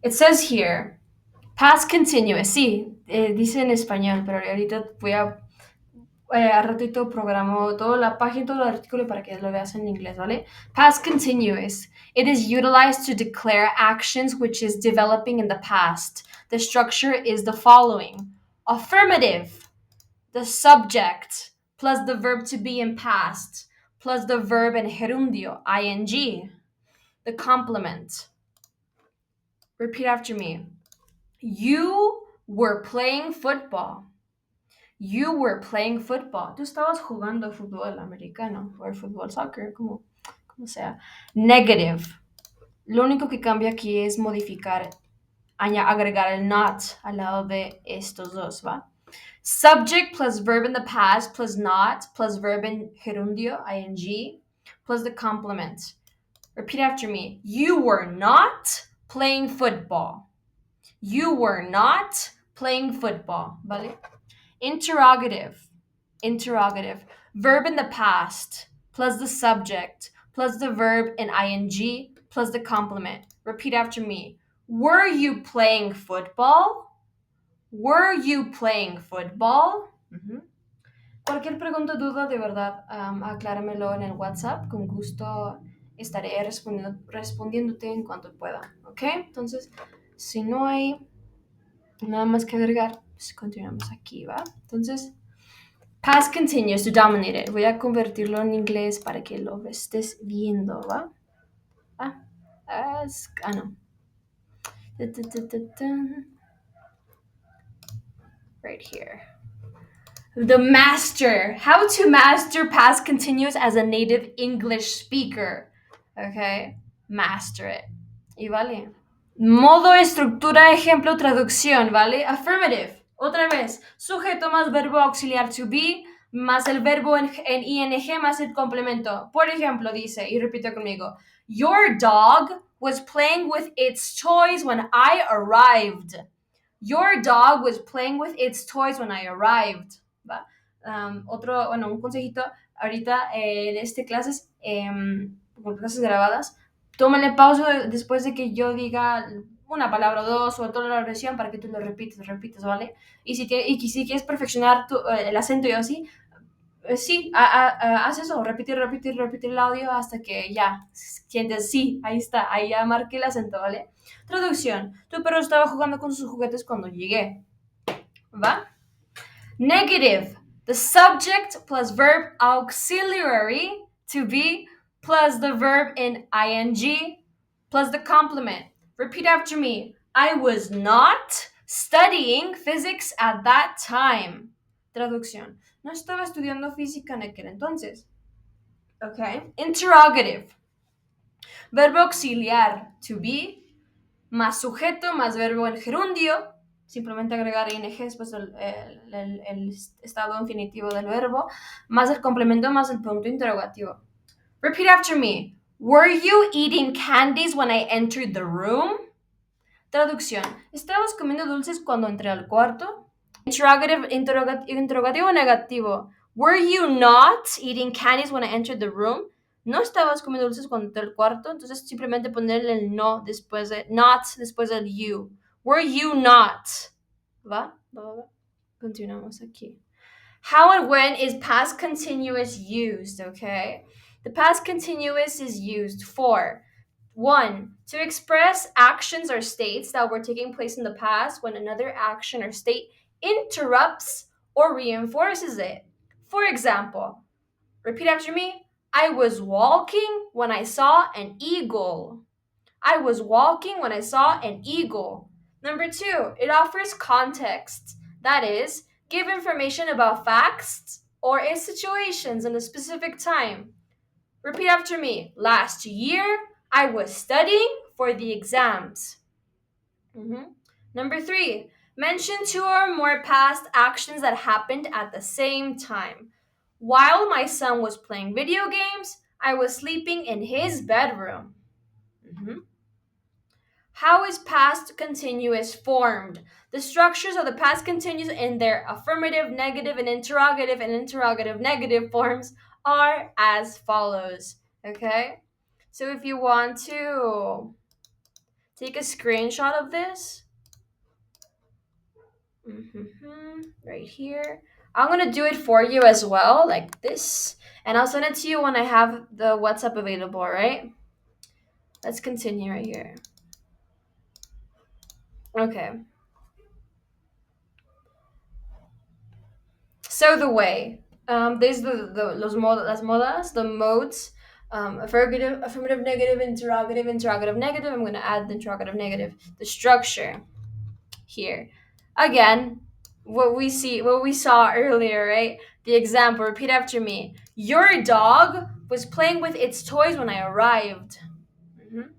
It says here, past continuous. Sí, dice en español, pero ahorita voy a ratito programo toda la página, todo el artículo para que lo veas en inglés, ¿vale? Past continuous. It is utilized to declare actions which is developing in the past. The structure is the following. Affirmative, the subject, plus the verb to be in past, plus the verb in gerundio, ing, the complement. Repeat after me. You were playing football. You were playing football. Tú estabas jugando fútbol americano o fútbol soccer, como sea. Negative. Lo único que cambia aquí es modificar, agregar el not al lado de estos dos, ¿va? Subject plus verb in the past plus not plus verb in gerundio, ing, plus the complement. Repeat after me. You were not playing football. You were not playing football, ¿vale? Interrogative. Interrogative. Verb in the past plus the subject plus the verb in ing plus the complement. Repeat after me. Were you playing football? Were you playing football? Cualquier pregunta o duda, de verdad, acláramelo en el WhatsApp. Con gusto estaré respondiéndote en cuanto pueda. ¿Ok? Entonces, si no hay nada más que agregar, pues continuamos aquí, ¿va? Entonces, past continuous to dominate it. Voy a convertirlo en inglés para que lo estés viendo, ¿va? No. Right here. The master. How to master past continuous as a native English speaker. Okay. Master it. Y vale. Modo, estructura, ejemplo, traducción, ¿vale? Affirmative. Otra vez. Sujeto más verbo auxiliar to be más el verbo en ing más el complemento. Por ejemplo, dice, y repito conmigo, Your dog was playing with its toys when I arrived. Your dog was playing with its toys when I arrived. ¿Va? Un consejito, ahorita en clases, con clases grabadas, tómale pausa después de que yo diga una palabra o dos o toda la oración para que tú lo repites, ¿vale? Y si quieres perfeccionar el acento y así, sí, haz eso, repite el audio hasta que ya sientes, sí, ahí está, ahí ya marqué el acento, ¿vale? Traducción. Tu perro estaba jugando con sus juguetes cuando llegué. ¿Va? Negative. The subject plus verb auxiliary to be plus the verb in ing plus the complement. Repeat after me. I was not studying physics at that time. Traducción. No estaba estudiando física en aquel entonces. Okay. Interrogative. Verbo auxiliar to be más sujeto más verbo en gerundio. Simplemente agregar ing después el estado infinitivo del verbo, más el complemento, más el punto interrogativo. Repeat after me. Were you eating candies when I entered the room? Traducción. ¿Estabas comiendo dulces cuando entré al cuarto? Interrogativo negativo. Were you not eating candies when I entered the room? No estabas comiendo dulces cuando entré al cuarto, entonces simplemente ponerle el no después de not después del you. Were you not? ¿Va? Continuamos aquí. How and when is past continuous used, okay? The past continuous is used for 1. To express actions or states that were taking place in the past when another action or state interrupts or reinforces it. For example, repeat after me. I was walking when I saw an eagle. I was walking when I saw an eagle. Number 2, it offers context. That is, give information about facts or situations in a specific time. Repeat after me. Last year, I was studying for the exams. Number 3, mention 2 or more past actions that happened at the same time. While my son was playing video games, I was sleeping in his bedroom. How is past continuous formed? The structures of the past continuous in their affirmative, negative, and interrogative negative forms are as follows. Okay? So if you want to Take a screenshot of this. Right here. I'm gonna do it for you as well, like this. And I'll send it to you when I have the WhatsApp available, right? Let's continue right here. Okay. So the way. These las modas, the modes. Affirmative, negative, interrogative, negative. I'm going to add the interrogative, negative. The structure here. Again, what we saw earlier, right? The example, repeat after me. Your dog was playing with its toys when I arrived. Mhm.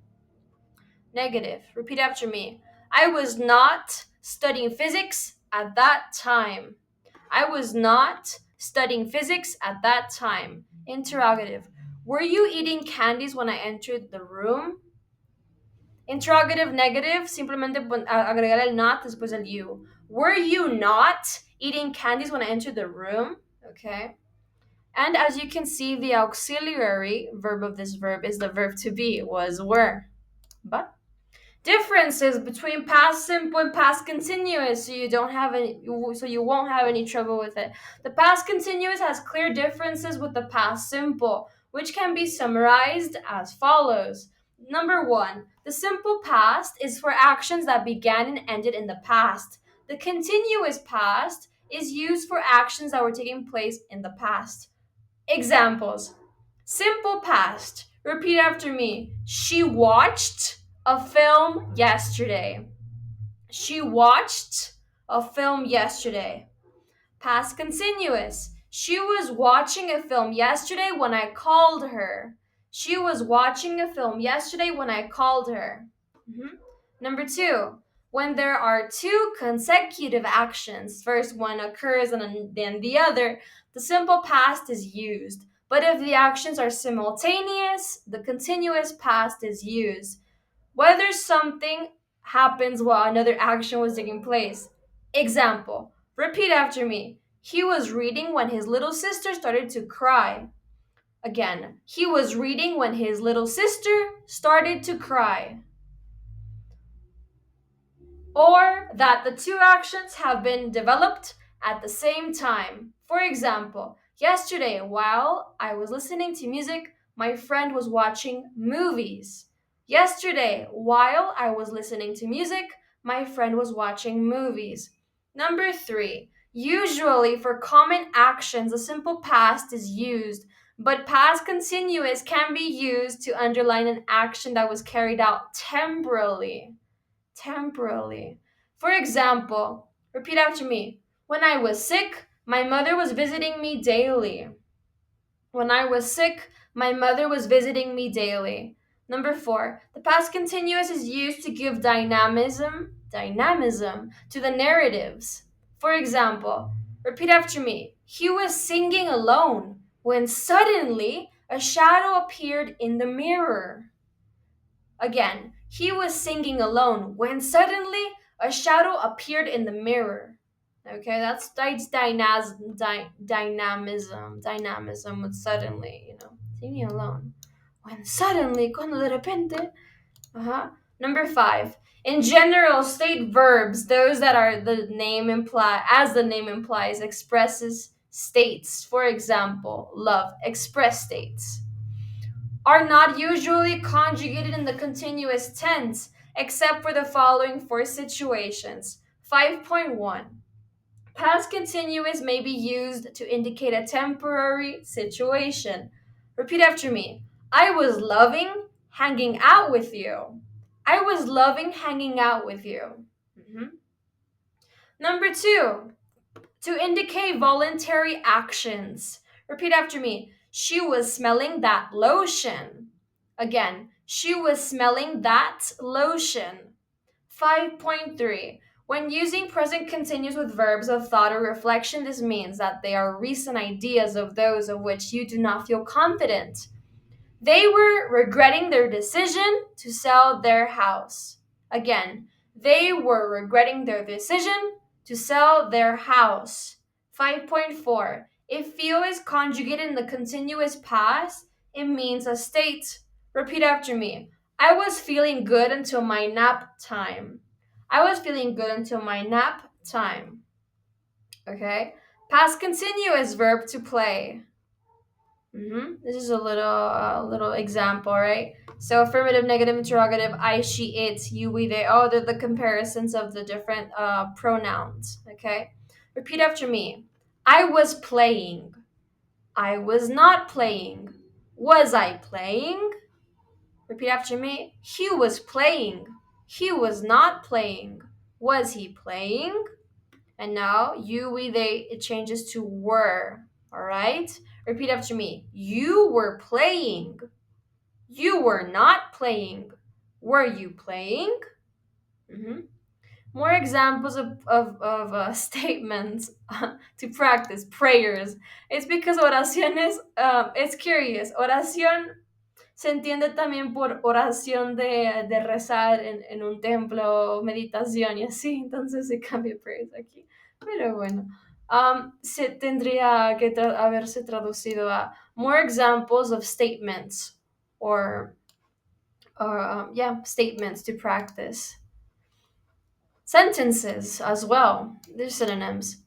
Negative, repeat after me. I was not studying physics at that time. I was not studying physics at that time. Interrogative. Were you eating candies when I entered the room? Interrogative negative, simplemente agregar el not después del you. Were you not eating candies when I entered the room? Okay. And as you can see, the auxiliary verb of this verb is the verb to be, was, were. But differences between past simple and past continuous, so you won't have any trouble with it. The past continuous has clear differences with the past simple, which can be summarized as follows. Number 1, the simple past is for actions that began and ended in the past. The continuous past is used for actions that were taking place in the past. Examples. Simple past. Repeat after me. She watched a film yesterday. She watched a film yesterday. Past continuous. She was watching a film yesterday when I called her. She was watching a film yesterday when I called her. Number 2. When there are two consecutive actions, first one occurs and then the other, the simple past is used. But if the actions are simultaneous, the continuous past is used. Whether something happens while another action was taking place. Example, repeat after me. He was reading when his little sister started to cry. Again, he was reading when his little sister started to cry. Or that the two actions have been developed at the same time. For example, yesterday, while I was listening to music, my friend was watching movies. Yesterday, while I was listening to music, my friend was watching movies. Number 3, usually for common actions, a simple past is used, but past continuous can be used to underline an action that was carried out temporally. Temporally. For example, repeat after me. When I was sick, my mother was visiting me daily. When I was sick, my mother was visiting me daily. Number 4, the past continuous is used to give dynamism to the narratives. For example, repeat after me. He was singing alone when suddenly a shadow appeared in the mirror. Again, he was singing alone when suddenly a shadow appeared in the mirror. Okay, that's dynamism with suddenly, singing alone. When suddenly, cuando de repente. Number 5. In general, state verbs, those that are as the name implies, expresses states. For example, love, express states, are not usually conjugated in the continuous tense, except for the following 4 situations. 5.1. Past continuous may be used to indicate a temporary situation. Repeat after me. I was loving hanging out with you. I was loving hanging out with you. Number 2, to indicate voluntary actions. Repeat after me. She was smelling that lotion. Again, she was smelling that lotion. 5.3. When using present continuous with verbs of thought or reflection, this means that they are recent ideas of those of which you do not feel confident. They were regretting their decision to sell their house. Again, they were regretting their decision to sell their house. 5.4. If feel is conjugated in the continuous past, it means a state. Repeat after me. I was feeling good until my nap time. I was feeling good until my nap time. Okay? Past continuous verb to play. This is a little example, right? So affirmative, negative, interrogative, I, she, it, you, we, they. Oh, they're the comparisons of the different pronouns. Okay, repeat after me. I was playing. I was not playing. Was I playing? Repeat after me. He was playing. He was not playing. Was he playing? And now you, we, they, it changes to were. All right? Repeat after me. You were playing. You were not playing. Were you playing? Mm-hmm. More examples of statements to practice. Prayers. It's because oraciones, it's curious. Oración se entiende también por oración de rezar en un templo, meditación y así, entonces se cambia prayers aquí. Pero bueno, se tendría que haberse traducido a more examples of statements or yeah, statements to practice. Sentences as well, they're synonyms.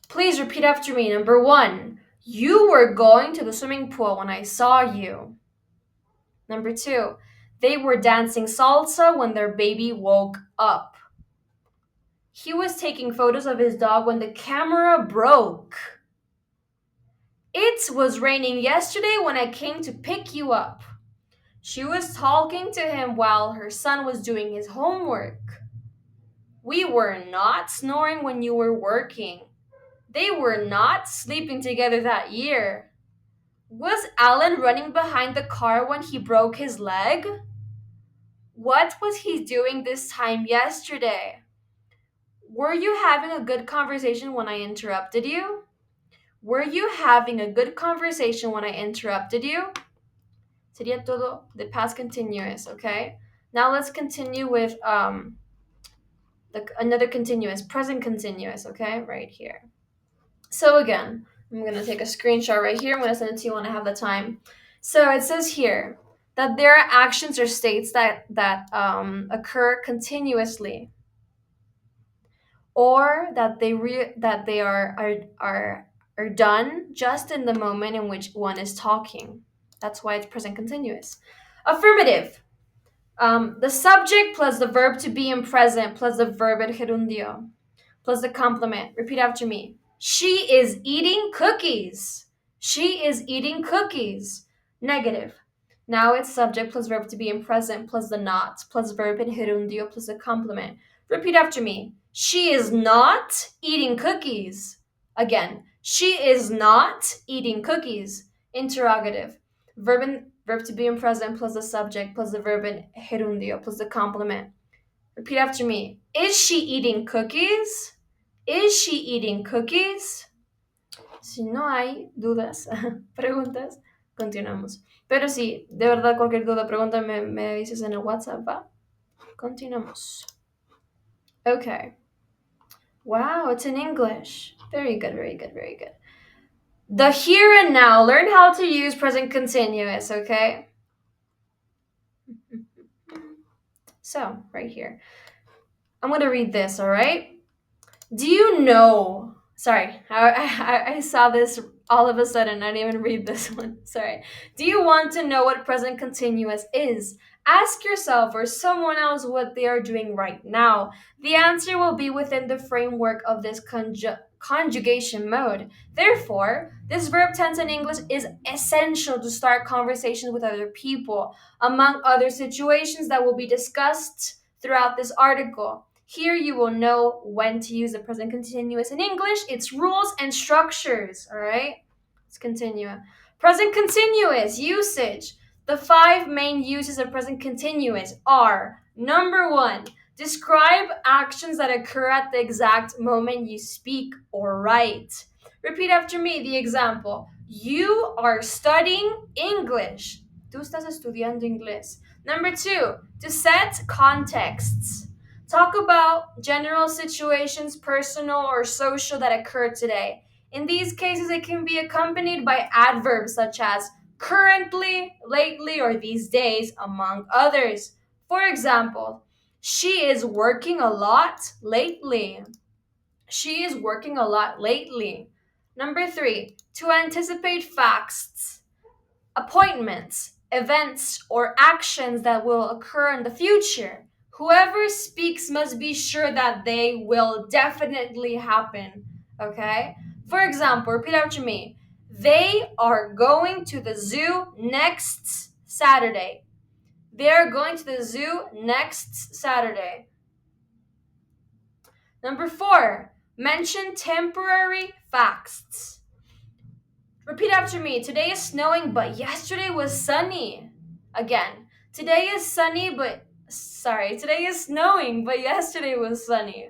Please repeat after me. Number 1, you were going to the swimming pool when I saw you. Number 2, they were dancing salsa when their baby woke up. He was taking photos of his dog when the camera broke. It was raining yesterday when I came to pick you up. She was talking to him while her son was doing his homework. We were not snoring when you were working. They were not sleeping together that year. Was Alan running behind the car when he broke his leg? What was he doing this time yesterday? Were you having a good conversation when I interrupted you? Were you having a good conversation when I interrupted you? Sería todo the past continuous, okay? Now let's continue with another continuous, present continuous, okay? Right here. So again, I'm going to take a screenshot right here. I'm going to send it to you when I have the time. So it says here that there are actions or states that occur continuously, or that they are done just in the moment in which one is talking. That's why it's present continuous. Affirmative. The subject plus the verb to be in present plus the verb in gerundio plus the complement. Repeat after me. She is eating cookies. She is eating cookies. Negative. Now it's subject plus verb to be in present plus the not plus verb in gerundio plus the complement. Repeat after me. She is not eating cookies. Again, she is not eating cookies. Interrogative. Verb to be in present plus the subject plus the verb in gerundio plus the complement. Repeat after me. Is she eating cookies? Is she eating cookies? Si no hay dudas, preguntas, continuamos. Pero si de verdad cualquier duda, pregunta, me dices en el WhatsApp, ¿va? Continuamos. Okay. Wow, it's in English. Very good, very good, very good. The here and now. Learn how to use present continuous, okay? So, right here. I'm going to read this, all right? Do you know? Sorry, I saw this all of a sudden. I didn't even read this one. Sorry. Do you want to know what present continuous is? Ask yourself or someone else what they are doing right now. The answer will be within the framework of this conjugation mode. Therefore, this verb tense in English is essential to start conversations with other people, among other situations that will be discussed throughout this article. Here you will know when to use the present continuous in English, its rules and structures, all right? Let's continue. Present continuous usage. The 5 main uses of present continuous are, number 1, describe actions that occur at the exact moment you speak or write. Repeat after me the example. You are studying English. Tú estás estudiando inglés. Number 2, to set contexts. Talk about general situations, personal or social, that occur today. In these cases, it can be accompanied by adverbs such as currently, lately, or these days, among others. For example, she is working a lot lately. She is working a lot lately. Number three, to anticipate facts, appointments, events, or actions that will occur in the future. Whoever speaks must be sure that they will definitely happen. Okay? For example, repeat after me. They are going to the zoo next Saturday. They are going to the zoo next Saturday. Number four, mention temporary facts. Repeat after me. Today is snowing, but yesterday was sunny. Again. Today is sunny, but today is snowing, but yesterday was sunny.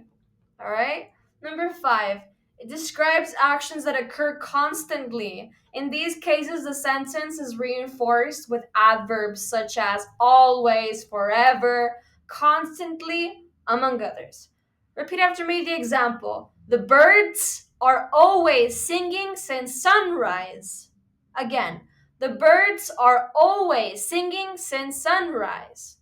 All right? Number five, it describes actions that occur constantly. In these cases, the sentence is reinforced with adverbs such as always, forever, constantly, among others. Repeat after me the example. The birds are always singing since sunrise. Again, the birds are always singing since sunrise.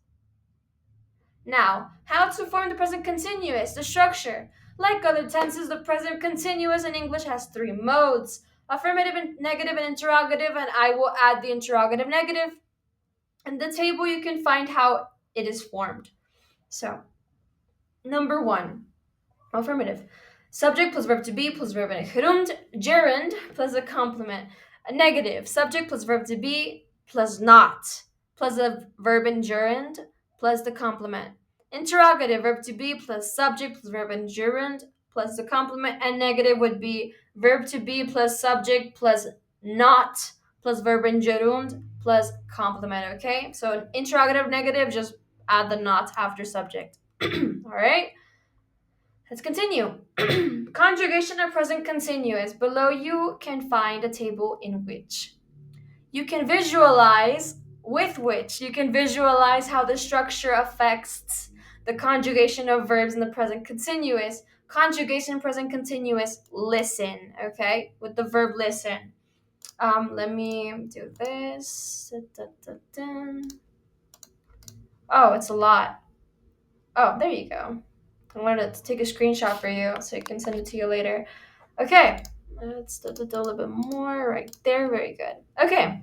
Now, how to form the present continuous, the structure. Like other tenses, the present continuous in English has three modes: affirmative, and negative, and interrogative, and I will add the interrogative negative. In the table, you can find how it is formed. So, number one, affirmative. Subject plus verb to be plus verb in gerund plus a complement. A negative. Subject plus verb to be plus not plus a verb in gerund plus the complement. Interrogative. Verb to be plus subject plus verb in gerund plus the complement. And negative would be verb to be plus subject plus not plus verb in gerund plus complement. Okay? So interrogative, negative, just add the not after subject. All right? Let's continue. Conjugation of present continuous. Below you can find a table in which you can visualize how the structure affects the conjugation of verbs in the present continuous. Conjugation present continuous, listen, okay? With the verb listen. Let me do this. Oh, it's a lot. Oh, there you go. I wanted to take a screenshot for you so I can send it to you later. Okay, let's do a little bit more right there. Very good. Okay,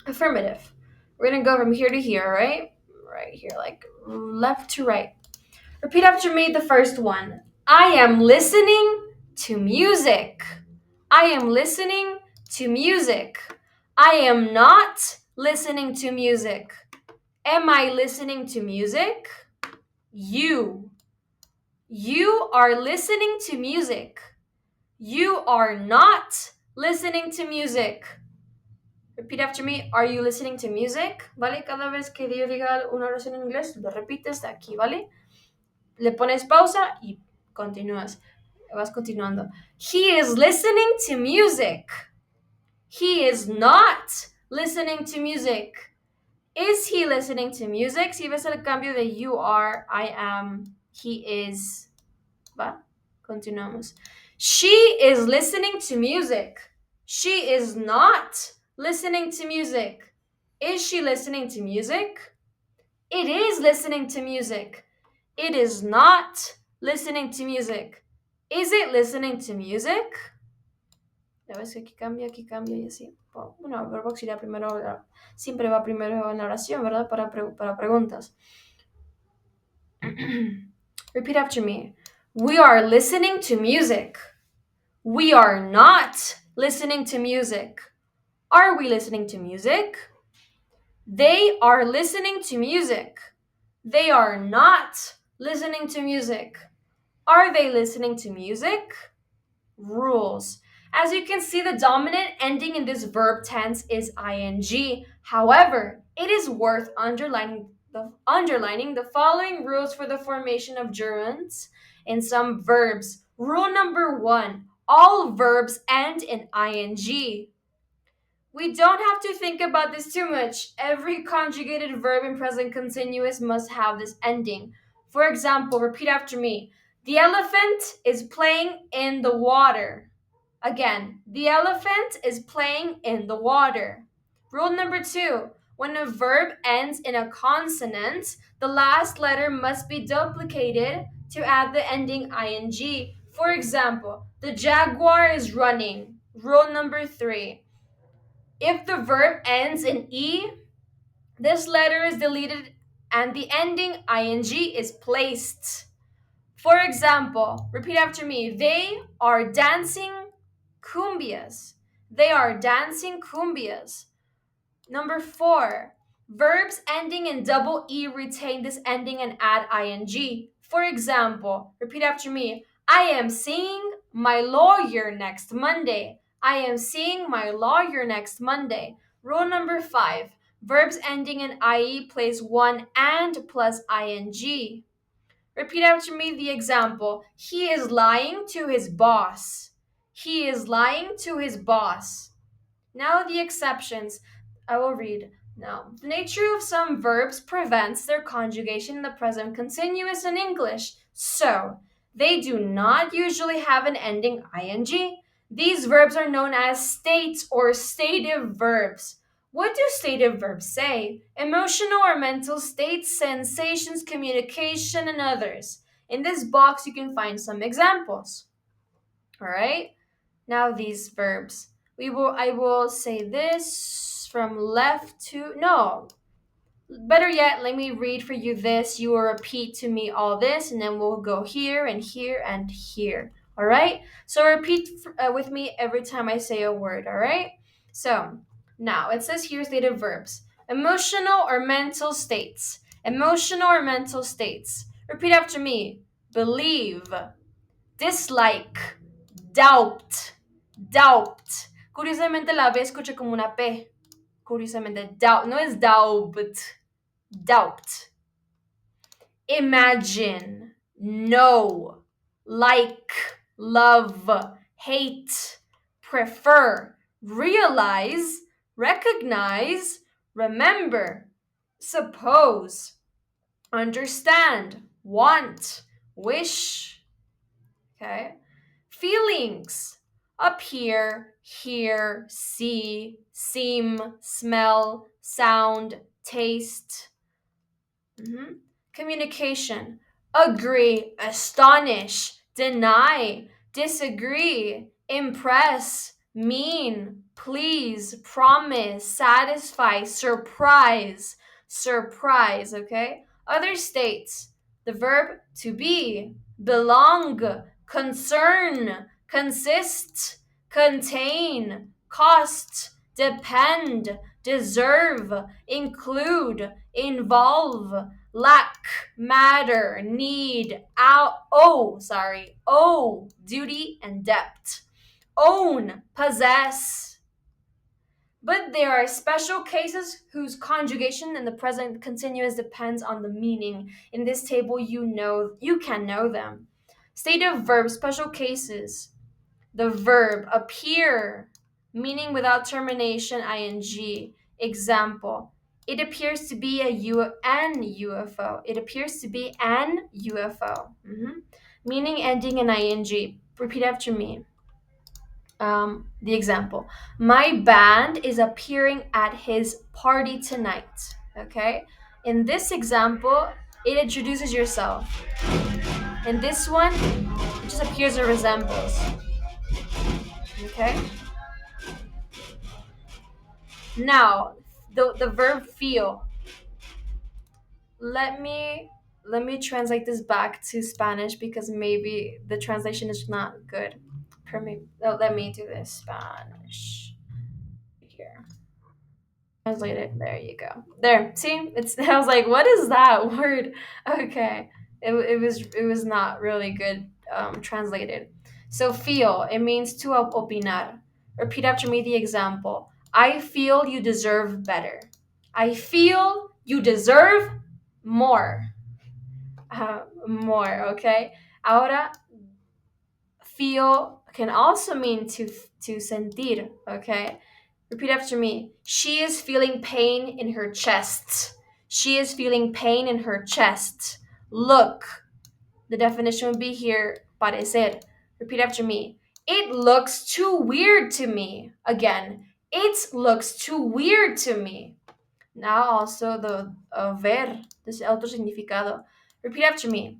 affirmative. We're going to go from here to here, right? Right here, like left to right. Repeat after me the first one. I am listening to music. I am listening to music. I am not listening to music. Am I listening to music? You are listening to music. You are not listening to music. Repeat after me. Are you listening to music? ¿Vale? Cada vez que yo diga una oración en inglés, lo repites de aquí, ¿vale? Le pones pausa y continúas. Vas continuando. He is listening to music. He is not listening to music. Is he listening to music? Si ves el cambio de you are, I am, he is. Va, continuamos. She is listening to music. She is not listening to music. Is she listening to music? It is listening to music. It is not listening to music. Is it listening to music? Ya ves que aquí cambia y así. Bueno, el verbo auxiliar primero, siempre va primero en la oración, ¿verdad? Para preguntas. Repeat after me. We are listening to music. We are not listening to music. Are we listening to music? They are listening to music. They are not listening to music. Are they listening to music? Rules. As you can see, the dominant ending in this verb tense is ing. However, it is worth underlining the following rules for the formation of gerunds in some verbs. Rule number 1, all verbs end in ing. We don't have to think about this too much. Every conjugated verb in present continuous must have this ending. For example, repeat after me. The elephant is playing in the water. Again, the elephant is playing in the water. Rule number 2. When a verb ends in a consonant, the last letter must be duplicated to add the ending ing. For example, the jaguar is running. Rule number 3. If the verb ends in E, this letter is deleted and the ending ing is placed. For example, repeat after me. They are dancing cumbias. They are dancing cumbias. Number 4. Verbs ending in double E retain this ending and add ing. For example, repeat after me. I am seeing my lawyer next Monday. I am seeing my lawyer next Monday. Rule number 5. Verbs ending in IE place one and plus ing. Repeat after me the example. He is lying to his boss. He is lying to his boss. Now the exceptions. I will read now. The nature of some verbs prevents their conjugation in the present continuous in English. So, they do not usually have an ending ing. These verbs are known as states or stative verbs. What do stative verbs say? Emotional or mental states, sensations, communication, and others. In this box, you can find some examples. All right? Now these verbs. I will say this from left to no. Better yet, let me read for you this. You will repeat to me all this, and then we'll go here and here and here. All right? So repeat with me every time I say a word. All right? So now it says here stative verbs: emotional or mental states. Emotional or mental states. Repeat after me: believe, dislike, doubt, doubt. Curiosamente la B escucha como una P. Curiosamente, doubt, no es doubt, doubt. Imagine, know, like, love, hate, prefer, realize, recognize, remember, suppose, understand, want, wish. Okay? Feelings: appear, hear, see, seem, smell, sound, taste. Communication: agree, astonish, deny, disagree, impress, mean, please, promise, satisfy, surprise, surprise, okay? Other states: the verb to be, belong, concern, consist, contain, cost, depend, deserve, include, involve, lack, matter, need, owe, duty, and debt. Own, possess. But there are special cases whose conjugation in the present continuous depends on the meaning. In this table, you can know them. Stative verbs, special cases. The verb appear, meaning without termination ing. Example: it appears to be an UFO. It appears to be an UFO. Meaning ending in ing. Repeat after me. The example: my band is appearing at his party tonight. Okay? In this example, it introduces yourself. In this one, it just appears or resembles. Okay? Now, the verb feel. Let me translate this back to Spanish because maybe the translation is not good. Let me do this Spanish here. Translate it. There you go. There. See? I was like, what is that word? Okay. It was not really good translated. So feel, it means to opinar. Repeat after me the example. I feel you deserve better. I feel you deserve more. More, okay? Ahora, feel can also mean to sentir, okay? Repeat after me. She is feeling pain in her chest. She is feeling pain in her chest. Look. The definition would be here, parecer. Repeat after me. It looks too weird to me. Again, It looks too weird to me. Now also the ver, this otro significado. Repeat after me.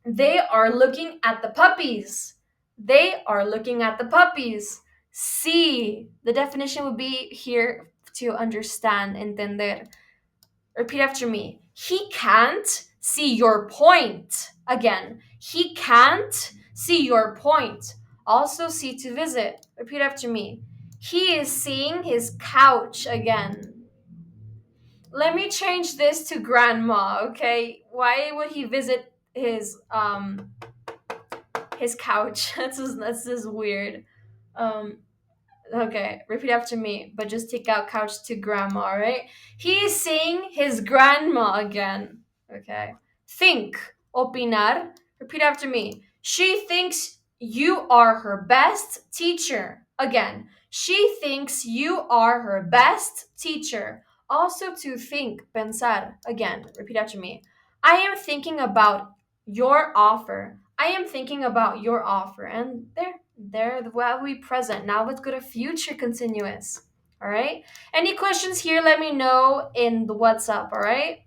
They are looking at the puppies. They are looking at the puppies. See, the definition would be here to understand, entender. Repeat after me. He can't see your point. Again, he can't see your point. Also, see to visit. Repeat after me. He is seeing his couch again. Let me change this to grandma, okay? Why would he visit his couch? That's just weird. Um Okay, repeat after me, but just take out couch to grandma, all right? He's seeing his grandma again. Okay. Think, opinar. Repeat after me. She thinks you are her best teacher. Again, she thinks you are her best teacher. Also to think, pensar. Again, repeat after me. I am thinking about your offer. I am thinking about your offer. And there, while we present. Now let's go to future continuous. All right. Any questions here? Let me know in the WhatsApp. All right.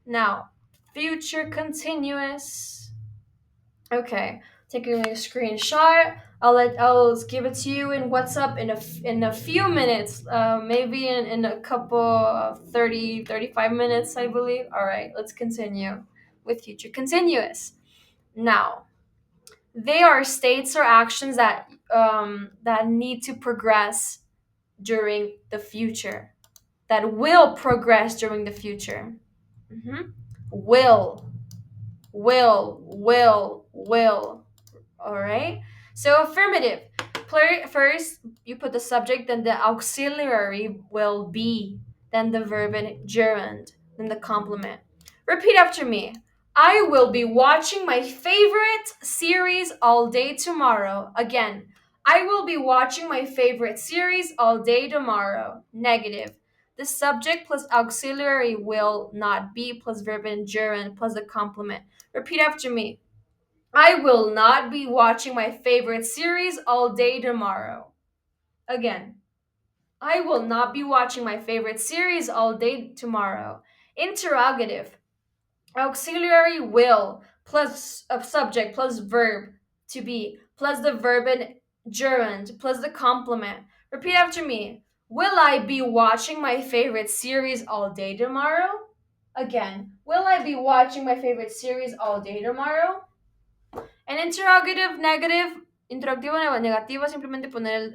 Now, future continuous. Okay. Taking a screenshot. I'll give it to you in WhatsApp in a few minutes. Maybe in a couple of 35 minutes, I believe. All right. Let's continue with future continuous. Now, they are states or actions that need to progress during the future, that will progress during the future. Mhm. Will, will. All right. So affirmative. First, you put the subject, then the auxiliary will be, then the verb in gerund, then the complement. Repeat after me. I will be watching my favorite series all day tomorrow. Again, I will be watching my favorite series all day tomorrow. Negative. The subject plus auxiliary will not be plus verb in gerund plus the complement. Repeat after me. I will not be watching my favorite series all day tomorrow. Again, I will not be watching my favorite series all day tomorrow. Interrogative. Auxiliary will plus a subject plus verb to be plus the verb in gerund plus the complement. Repeat after me. Will I be watching my favorite series all day tomorrow? Again, will I be watching my favorite series all day tomorrow? En interrogative, negative, interrogativo negativo, simplemente poner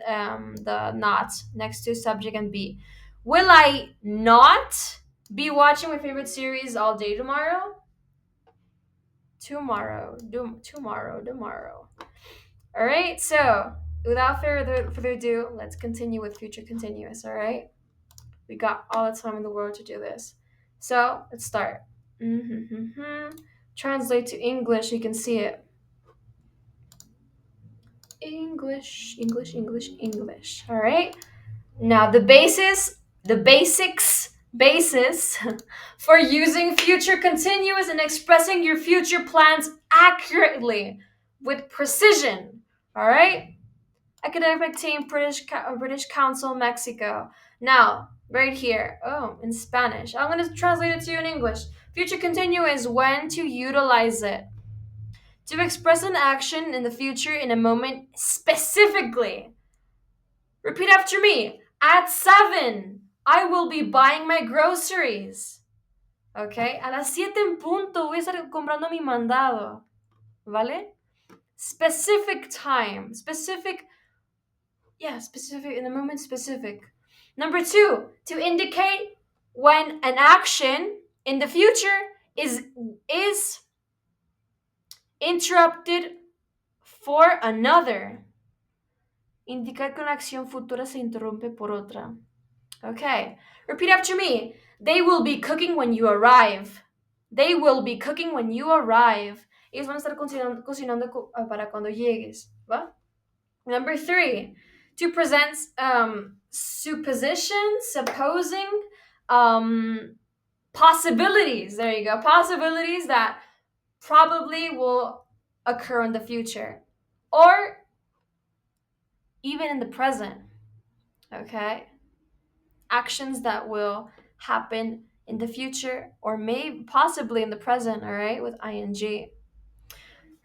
the not next to subject and be. Will I not be watching my favorite series all day tomorrow? Tomorrow. All right, so without further ado, let's continue with future continuous, all right? We got all the time in the world to do this. So let's start. Translate to English, you can see it. English. All right. Now the basis for using future continuous and expressing your future plans accurately with precision. All right. Academic team, British Council, Mexico. Now, right here. Oh, in Spanish. I'm going to translate it to you in English. Future continuous, when to utilize it. To express an action in the future in a moment specifically. Repeat after me. At 7, I will be buying my groceries. Okay? A las 7 en punto voy a estar comprando mi mandado. ¿Vale? Specific time. Specific, in the moment specific. Number 2, to indicate when an action in the future is interrupted for another. Indicar que una acción futura se interrumpe por otra. Okay. Repeat after me. They will be cooking when you arrive. They will be cooking when you arrive. Ellos van a estar cocinando para cuando llegues. ¿Va? Number 3. To present supposition, supposing, possibilities. There you go. Possibilities that probably will occur in the future. Or even in the present. Okay? Actions that will happen in the future or maybe possibly in the present, all right, with ing.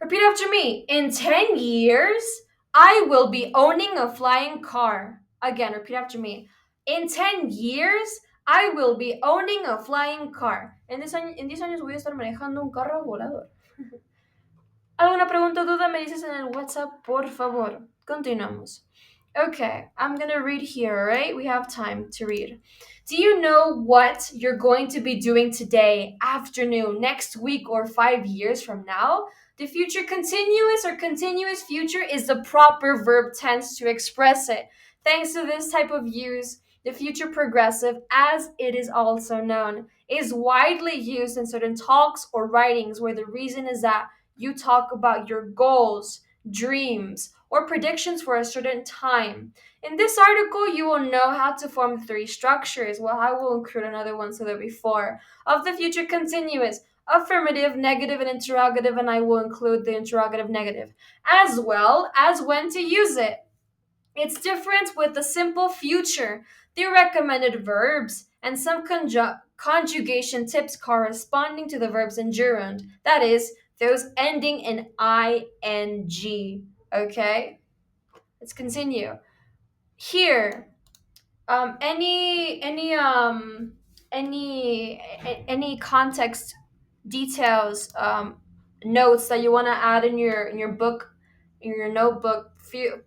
Repeat after me. In 10 years, I will be owning a flying car. Again, repeat after me. In 10 years, I will be owning a flying car. En 10 años voy a estar manejando un carro volador. ¿Alguna pregunta o duda? Me dices en el WhatsApp, por favor. Continuamos. Okay, I'm gonna read here, right? We have time to read. Do you know what you're going to be doing today, afternoon, next week, or 5 years from now? The future continuous or continuous future is the proper verb tense to express it. Thanks to this type of use, the future progressive, as it is also known, is widely used in certain talks or writings where the reason is that you talk about your goals, dreams, or predictions for a certain time. In this article, you will know how to form three structures. Well, I will include another one so there'll be four. Of the future continuous, affirmative, negative, and interrogative, and I will include the interrogative negative, as well as when to use it. It's different with the simple future, the recommended verbs, and some conjugation tips corresponding to the verbs in gerund. That is, those ending in ing. Okay? Let's continue. Here, any context details, notes that you want to add in your book, in your notebook,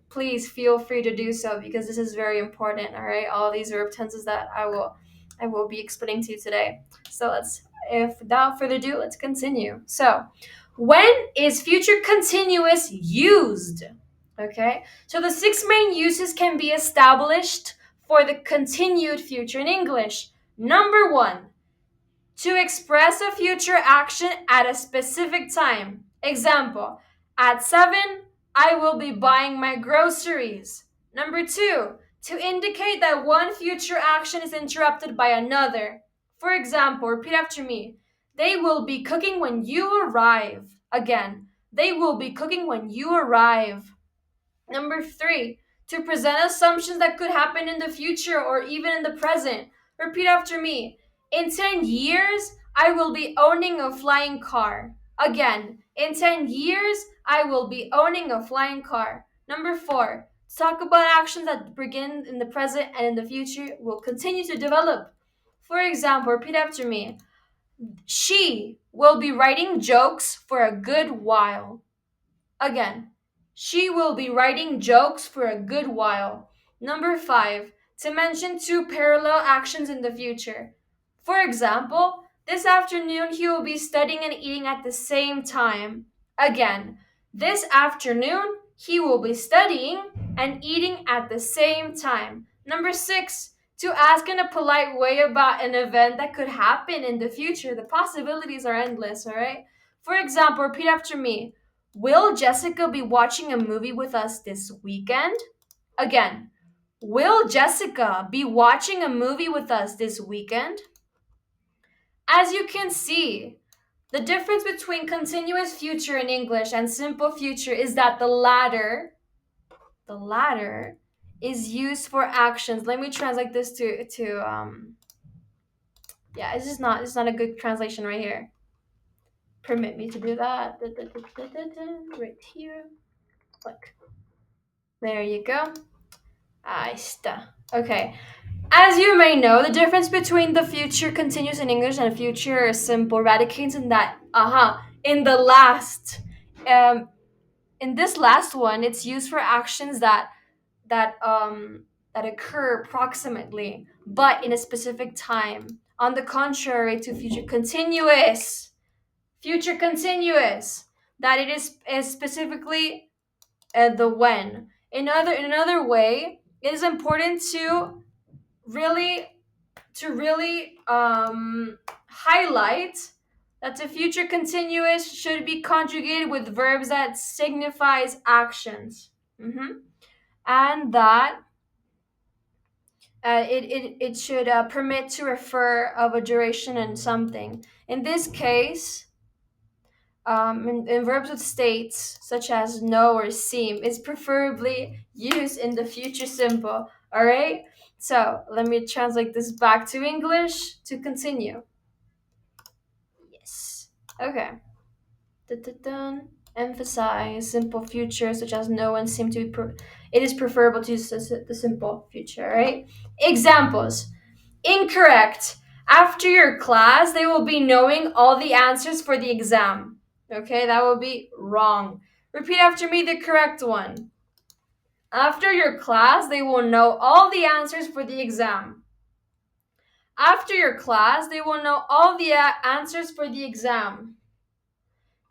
please feel free to do so because this is very important. All right, all these verb tenses that I will be explaining to you today. So let's, if without further ado, let's continue. So, when is future continuous used? Okay, so the six main uses can be established for the continued future in English. Number one, to express a future action at a specific time. Example, at 7, I will be buying my groceries. Number two, to indicate that one future action is interrupted by another. For example, repeat after me. They will be cooking when you arrive. Again, they will be cooking when you arrive. Number three, to present assumptions that could happen in the future or even in the present. Repeat after me. In 10 years, I will be owning a flying car. Again, in 10 years, I will be owning a flying car. Number four, talk about actions that begin in the present and in the future will continue to develop. For example, repeat after me. She will be writing jokes for a good while. Again, she will be writing jokes for a good while. Number five, to mention two parallel actions in the future. For example, this afternoon he will be studying and eating at the same time. Again, this afternoon he will be studying and eating at the same time. Number six, to ask in a polite way about an event that could happen in the future. The possibilities are endless, all right? For example, repeat after me. Will Jessica be watching a movie with us this weekend? Again, will Jessica be watching a movie with us this weekend? As you can see, the difference between continuous future in English and simple future is that the latter is used for actions. Let me translate this yeah, it's not a good translation right here. Permit me to do that. Right here. Look. There you go. Ahí está. Okay. As you may know, the difference between the future continuous in English and future simple radicates in that, in the last, in this last one, it's used for actions that occur approximately, but in a specific time. On the contrary to future continuous, that it is specifically the when. In another way, it is important to really highlight that the future continuous should be conjugated with verbs that signifies actions, and that it should permit to refer of a duration and something. In this case, in verbs with states such as know or seem is preferably used in the future simple. All right. So let me translate this back to English to continue. Yes. Okay. Dun-dun-dun. Emphasize simple future, such as no one seem to be. It is preferable to use the simple future, right? Examples. Incorrect. After your class, they will be knowing all the answers for the exam. Okay, that will be wrong. Repeat after me the correct one. After your class, they will know all the answers for the exam. After your class, they will know all the answers for the exam.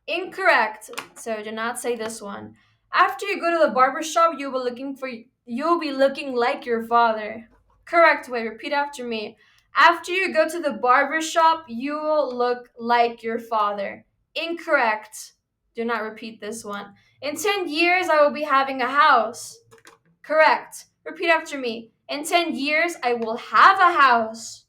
Incorrect. So do not say this one. After you go to the barber shop, you'll be looking like your father. Correct way. Repeat after me. After you go to the barber shop, you will look like your father. Incorrect. Do not repeat this one. In 10 years, I will be having a house. Correct. Repeat after me. In 10 years, I will have a house.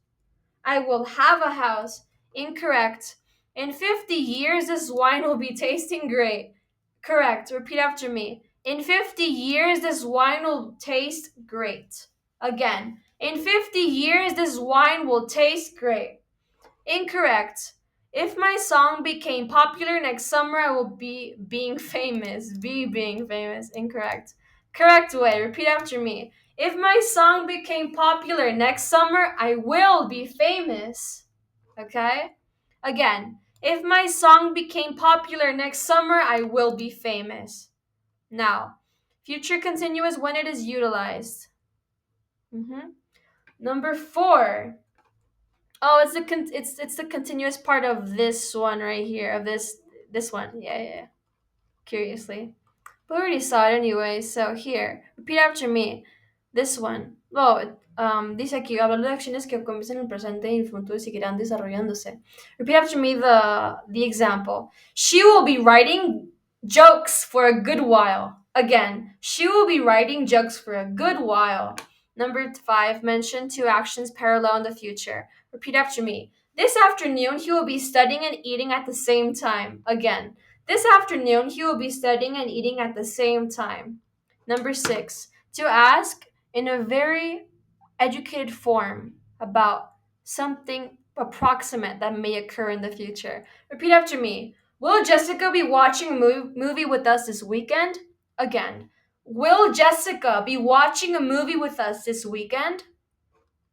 I will have a house. Incorrect. In 50 years, this wine will be tasting great. Correct. Repeat after me. In 50 years, this wine will taste great. Again. In 50 years, this wine will taste great. Incorrect. If my song became popular next summer, I will be being famous. Be being famous. Incorrect. Correct way. Repeat after me. If my song became popular next summer, I will be famous. Okay? Again. If my song became popular next summer, I will be famous. Now, future continuous when it is utilized. Number 4. Oh, it's the continuous part of this one right here, of this one. Yeah. Curiously. But we already saw it anyway, so here. Repeat after me. This one. Oh, dice aquí, hablar de acciones que comienzan en el presente y el futuro y seguirán desarrollándose. Repeat after me the example. She will be writing jokes for a good while. Again, she will be writing jokes for a good while. Number 5, mention 2 actions parallel in the future. Repeat after me. This afternoon, he will be studying and eating at the same time. Again, this afternoon, he will be studying and eating at the same time. Number 6, to ask in a very educated form about something approximate that may occur in the future. Repeat after me. Will Jessica be watching a movie with us this weekend? Again, will Jessica be watching a movie with us this weekend?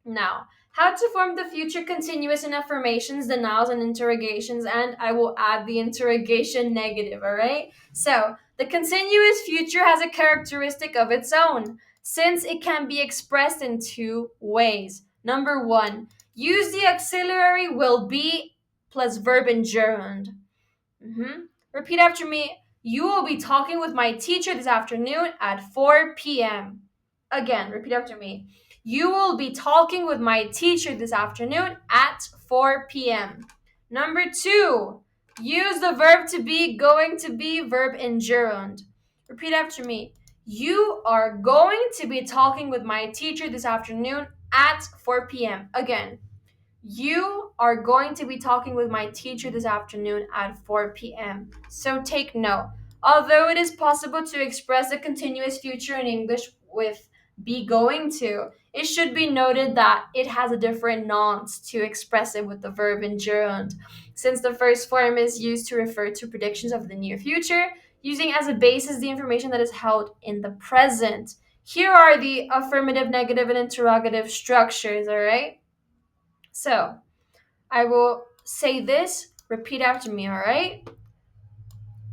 Now, how to form the future continuous in affirmations, denials, and interrogations, and I will add the interrogation negative, all right? So, the continuous future has a characteristic of its own, since it can be expressed in 2 ways. Number 1, use the auxiliary will be plus verb in gerund. Repeat after me. You will be talking with my teacher this afternoon at 4 p.m. Again, repeat after me. You will be talking with my teacher this afternoon at 4 p.m. Number 2, use the verb to be, going to be, verb in gerund. Repeat after me. You are going to be talking with my teacher this afternoon at 4 p.m. Again, you are going to be talking with my teacher this afternoon at 4 p.m. So take note. Although it is possible to express the continuous future in English with be going to, it should be noted that it has a different nonce to express it with the verb in gerund, since the first form is used to refer to predictions of the near future, using as a basis the information that is held in the present. Here are the affirmative, negative, and interrogative structures, all right? So, I will say this, repeat after me, all right?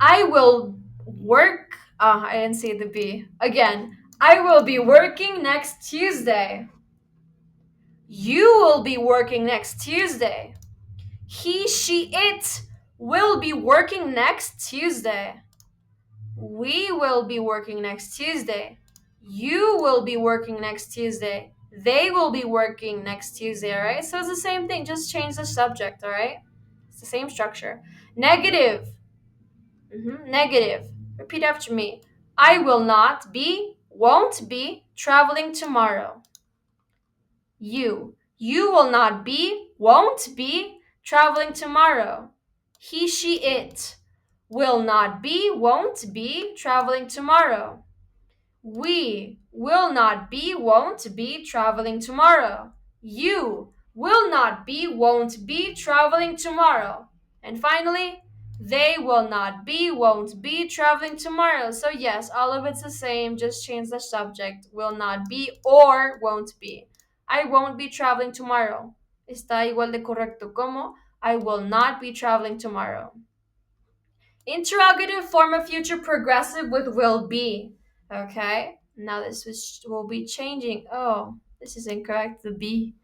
I will work. I didn't say the B. Again, I will be working next Tuesday. You will be working next Tuesday. He, she, it will be working next Tuesday. We will be working next Tuesday. You will be working next Tuesday. They will be working next Tuesday, all right? So it's the same thing, just change the subject, all right? It's the same structure. Negative. Negative. Repeat after me. I will not be, won't be, traveling tomorrow. You. You will not be, won't be, traveling tomorrow. He, she, it will not be, won't be, traveling tomorrow. We will not be, won't be traveling tomorrow. You will not be, won't be traveling tomorrow. And finally, they will not be, won't be traveling tomorrow. So, yes, all of it's the same, just change the subject. Will not be or won't be. I won't be traveling tomorrow. Está igual de correcto como I will not be traveling tomorrow. Interrogative form of future progressive with will be. Okay, now will be changing. Oh, this is incorrect. The be.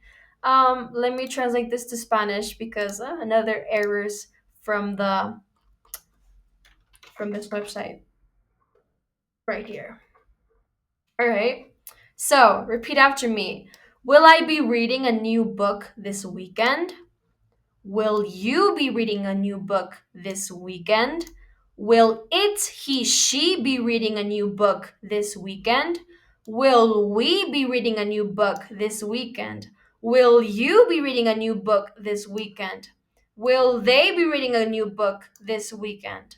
Let me translate this to Spanish because another errors from the from this website right here. All right. So repeat after me. Will I be reading a new book this weekend? Will you be reading a new book this weekend? Will it, he, she be reading a new book this weekend? Will we be reading a new book this weekend? Will you be reading a new book this weekend? Will they be reading a new book this weekend?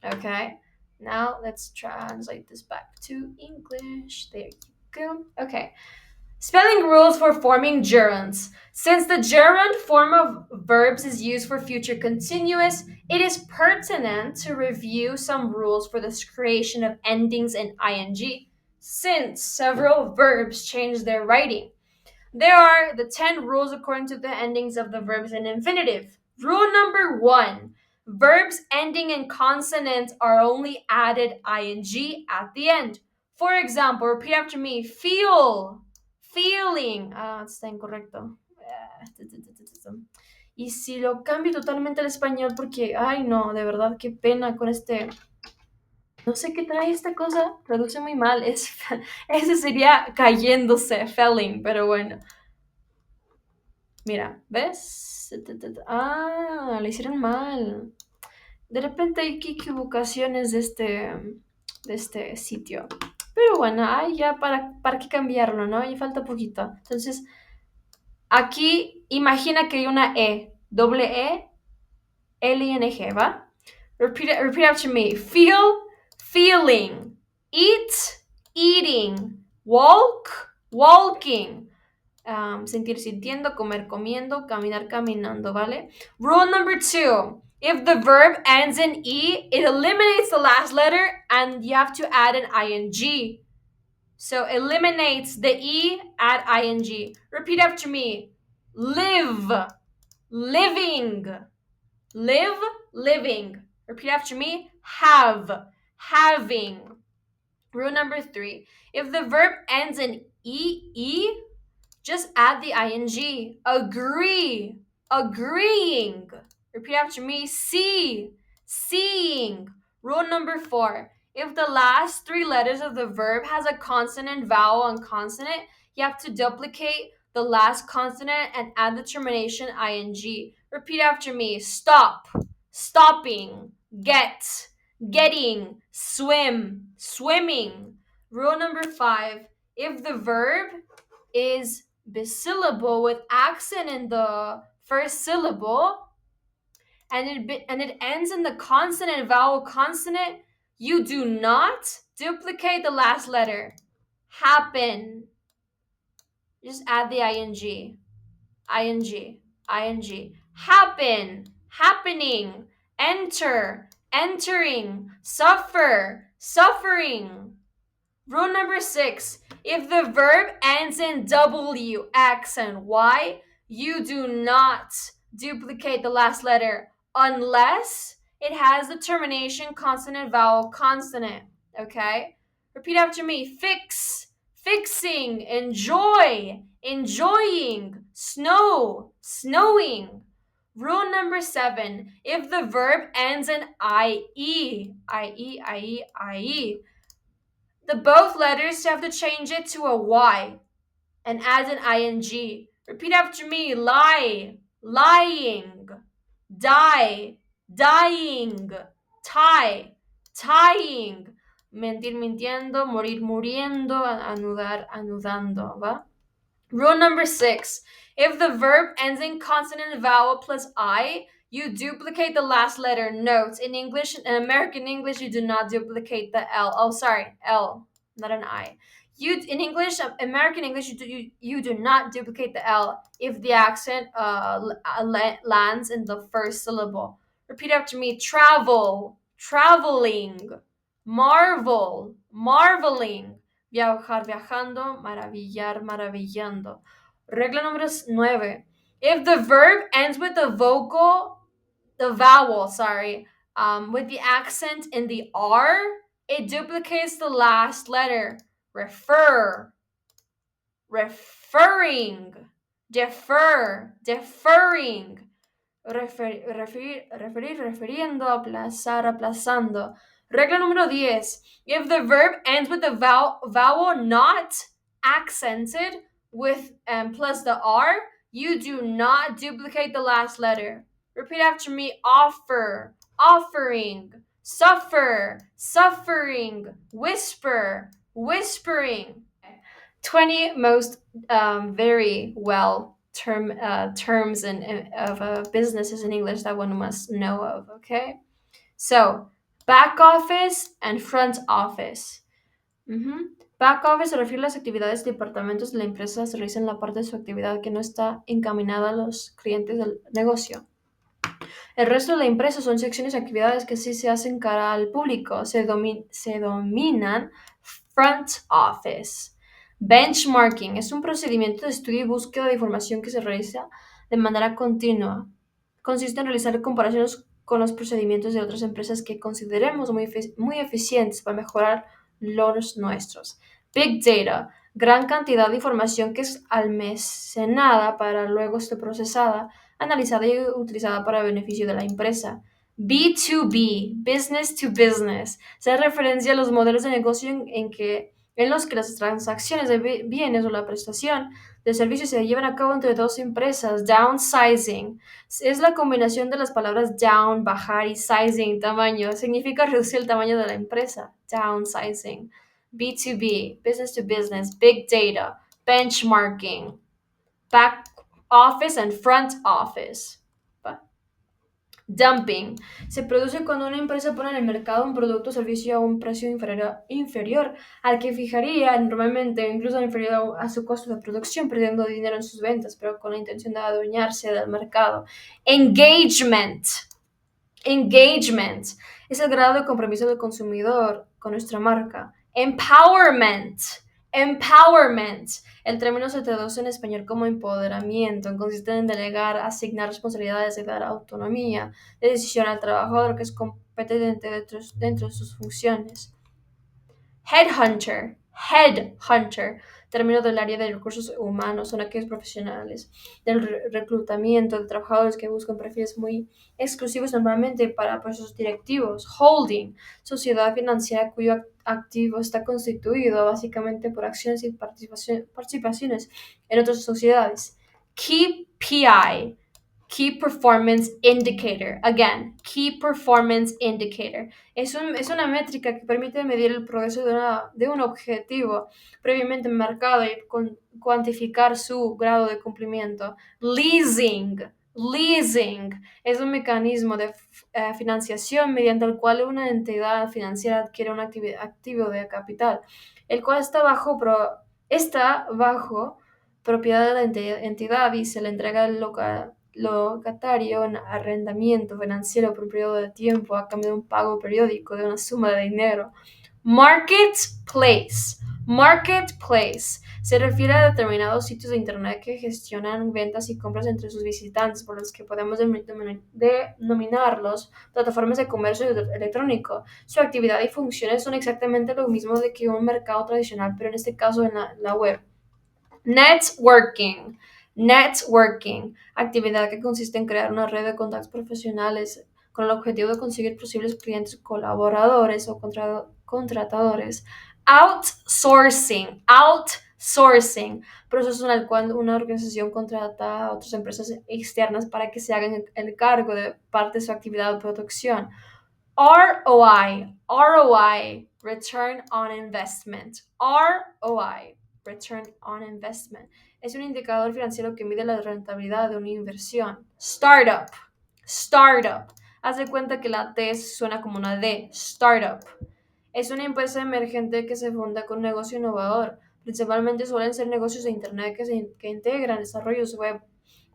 Okay, now let's translate this back to English. There you go. Okay. Spelling rules for forming gerunds. Since the gerund form of verbs is used for future continuous, it is pertinent to review some rules for the creation of endings in ing, since several verbs change their writing. There are the 10 rules according to the endings of the verbs in infinitive. Rule number 1. Verbs ending in consonant are only added ing at the end. For example, repeat after me. Feel, feeling. Está incorrecto. Y si lo cambio totalmente al español porque, ay no, de verdad, qué pena con este... No sé qué trae esta cosa, traduce muy mal. Ese sería cayéndose, felling, pero bueno. Mira, ¿ves? Lo hicieron mal. De repente hay equivocaciones de este sitio. Pero bueno, ya para qué cambiarlo, ¿no? Ya falta poquito. Entonces, aquí imagina que hay una E, doble E, L-I-N-G, ¿va? Repeat after me. Feel, feeling. Eat, eating. Walk, walking. Sentir sintiendo, comer comiendo, caminar caminando, ¿vale? Rule number 2. If the verb ends in E, it eliminates the last letter and you have to add an ing. So eliminates the E, add ing. Repeat after me. Live, living. Live, living. Repeat after me. Have, having. Rule number 3. If the verb ends in E, just add the ing. Agree, agreeing. Repeat after me. See, seeing. Rule number 4. If the last 3 letters of the verb has a consonant, vowel, and consonant, you have to duplicate the last consonant and add the termination ing. Repeat after me. Stop, stopping. Get, getting. Swim, swimming. Rule number 5. If the verb is bisyllable with accent in the first syllable and it ends in the consonant, vowel, consonant, you do not duplicate the last letter. Happen. Just add the ing. Happen, happening. Enter, entering. Suffer, suffering. Rule number 6. If the verb ends in W, X, and Y, you do not duplicate the last letter unless it has the termination consonant, vowel, consonant. Okay? Repeat after me. Fix, fixing. Enjoy, enjoying. Snow, snowing. Rule number 7. If the verb ends in IE, the both letters have to change it to a Y and add an ing. Repeat after me. Lie, lying. Die, dying. Tie, tying. Mentir, mintiendo. Morir, muriendo. Anudar, anudando. ¿Va? Rule number 6. If the verb ends in consonant, vowel plus I, you duplicate the last letter. Note, in English, in American English, you do not duplicate the L. Oh, sorry, L. not an I. In English, American English, you do not duplicate the L if the accent lands in the first syllable. Repeat after me: travel, traveling, marvel, marveling, viajar, viajando, maravillar, maravillando. Regla número 9. If the verb ends with the vowel, with the accent in the R, it duplicates the last letter. Refer, referring, defer, deferring, referir, refiriendo, aplazar, aplazando. Regla número 10. If the verb ends with the vowel not accented with plus the R, you do not duplicate the last letter. Repeat after me: offer, offering, suffer, suffering, whisper, whispering. 20 most very well terms of businesses in English that one must know of, okay? So, back office and front office. Back office se refiere a las actividades y departamentos de la empresa que realizan la parte de su actividad que no está encaminada a los clientes del negocio. El resto de la empresa son secciones y actividades que sí se hacen cara al público. Se dominan front office. Benchmarking es un procedimiento de estudio y búsqueda de información que se realiza de manera continua. Consiste en realizar comparaciones con los procedimientos de otras empresas que consideremos muy eficientes para mejorar los nuestros. Big Data, gran cantidad de información que es almacenada para luego ser procesada, analizada y utilizada para beneficio de la empresa. B2B, business to business, se referencia a los modelos de negocio en los que las transacciones de bienes o la prestación de servicios se llevan a cabo entre dos empresas. Downsizing es la combinación de las palabras down, bajar, y sizing, tamaño. Significa reducir el tamaño de la empresa. Downsizing. B2B, business to business, big data, benchmarking, back office and front office. Dumping se produce cuando una empresa pone en el mercado un producto o servicio a un precio inferior al que fijaría normalmente, incluso inferior a su costo de producción, perdiendo dinero en sus ventas, pero con la intención de adueñarse del mercado. Engagement es el grado de compromiso del consumidor con nuestra marca. Empowerment. El término se traduce en español como empoderamiento. Consiste en delegar, asignar responsabilidades y dar autonomía de decisión al trabajador que es competente dentro de sus funciones. Headhunter, término del área de recursos humanos, son aquellos profesionales del reclutamiento de trabajadores que buscan perfiles muy exclusivos normalmente para puestos directivos. Holding, sociedad financiera cuyo activo está constituido básicamente por acciones y participaciones en otras sociedades. KPI, Key Performance Indicator. Again, Key Performance Indicator. Es una métrica que permite medir el progreso de un objetivo previamente marcado y cuantificar su grado de cumplimiento. Leasing es un mecanismo de financiación mediante el cual una entidad financiera adquiere un activo de capital, el cual está bajo propiedad de la entidad y se le entrega al locatario en arrendamiento financiero por un periodo de tiempo a cambio de un pago periódico de una suma de dinero. Marketplace se refiere a determinados sitios de internet que gestionan ventas y compras entre sus visitantes, por los que podemos denominarlos plataformas de comercio electrónico. Su actividad y funciones son exactamente lo mismo que un mercado tradicional, pero en este caso en la web. Networking, actividad que consiste en crear una red de contactos profesionales con el objetivo de conseguir posibles clientes, colaboradores o contratadores. Outsourcing, proceso en el cual una organización contrata a otras empresas externas para que se hagan el cargo de parte de su actividad de producción. ROI, Return on Investment. Return on Investment. Es un indicador financiero que mide la rentabilidad de una inversión. Startup. Haz de cuenta que la T suena como una D. Startup. Es una empresa emergente que se funda con un negocio innovador. Principalmente suelen ser negocios de Internet que integran desarrollos web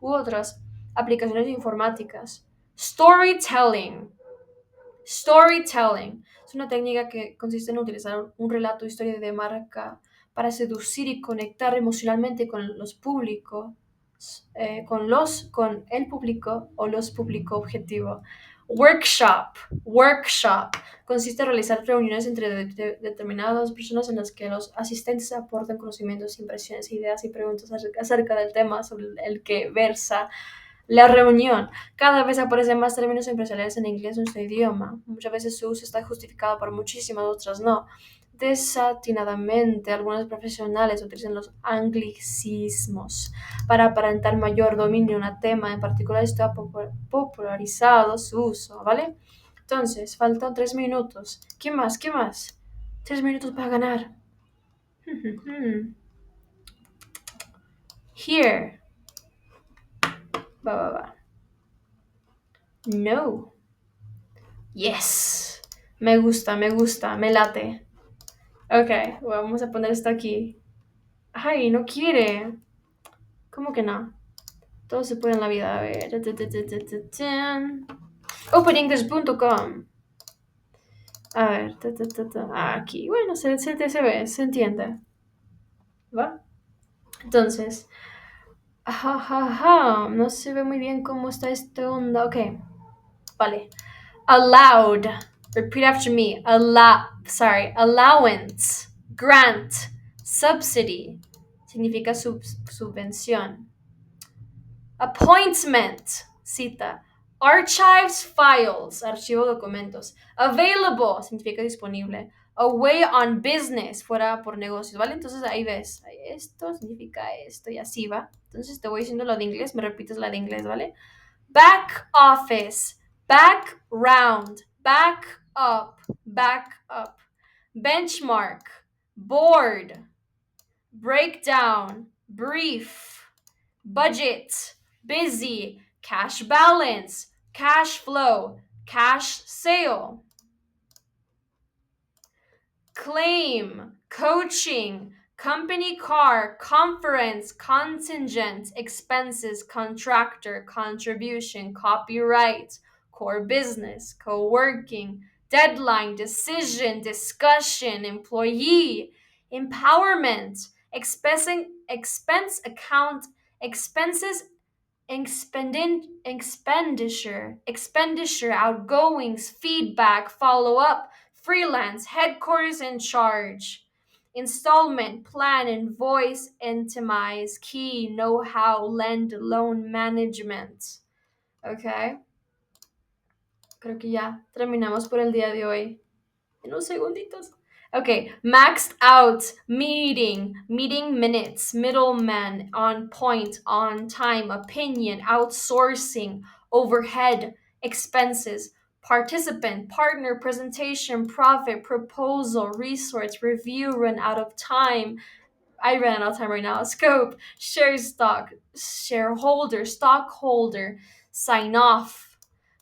u otras aplicaciones informáticas. Storytelling. Storytelling es una técnica que consiste en utilizar un relato o historia de marca para seducir y conectar emocionalmente con los públicos, con el público o los público objetivo. Workshop. Workshop consiste en realizar reuniones entre determinadas personas en las que los asistentes aportan conocimientos, impresiones, ideas y preguntas acerca del tema sobre el que versa la reunión. Cada vez aparecen más términos empresariales en inglés en nuestro idioma. Muchas veces su uso está justificado por muchísimas, otras no. Desatinadamente, algunos profesionales utilizan los anglicismos para aparentar mayor dominio en un tema. En particular, está popularizado su uso, ¿vale? Entonces, faltan 3 minutos. ¿Qué más? ¿Qué más? 3 minutos para ganar. Here. Va. No. Yes. Me gusta, me late. Ok, vamos a poner esto aquí. Ay, no quiere. ¿Cómo que no? Todo se puede en la vida. A ver. Openenglish.com. A ver. Aquí. Bueno, se ve, se entiende. ¿Va? Entonces. No se ve muy bien cómo está esta onda. Ok. Vale. Allowed. Repeat after me. Allowance. Grant. Subsidy. Significa subvención. Appointment. Cita. Archives files. Archivo documentos. Available. Significa disponible. Away on business. Fuera por negocios. ¿Vale? Entonces ahí ves. Esto significa esto y así va. Entonces te voy diciendo lo de inglés. Me repites la de inglés, ¿vale? Back office. Background. Back up. Benchmark. Board. Breakdown. Brief. Budget. Busy. Cash balance. Cash flow. Cash sale. Claim. Coaching. Company car. Conference. Contingent. Expenses. Contractor. Contribution. Copyright. Core business. Co-working. Deadline. Decision. Discussion. Employee. Empowerment. Expense account. Expenses. Expenditure, outgoings, feedback, follow-up, freelance, headquarters in charge, installment, plan, invoice, itemize, key, know-how, lend, loan management. Ok. Creo que ya terminamos por el día de hoy. En unos segunditos. Okay, maxed out, meeting minutes, middleman, on point, on time, opinion, outsourcing, overhead, expenses, participant, partner, presentation, profit, proposal, resource, review, run out of time. I ran out of time right now. Scope, share stock, shareholder, stockholder, sign off,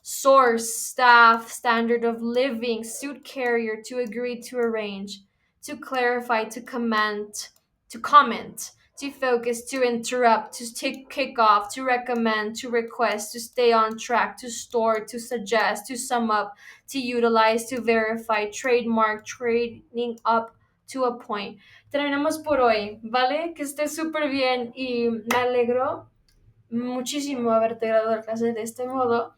source, staff, standard of living, suit carrier, to agree, to arrange, to clarify, to comment, to focus, to interrupt, to kick off, to recommend, to request, to stay on track, to store, to suggest, to sum up, to utilize, to verify, trademark, trading up to a point. Terminamos por hoy, ¿vale? Que estés súper bien y me alegro muchísimo haberte graduado de la clase de este modo.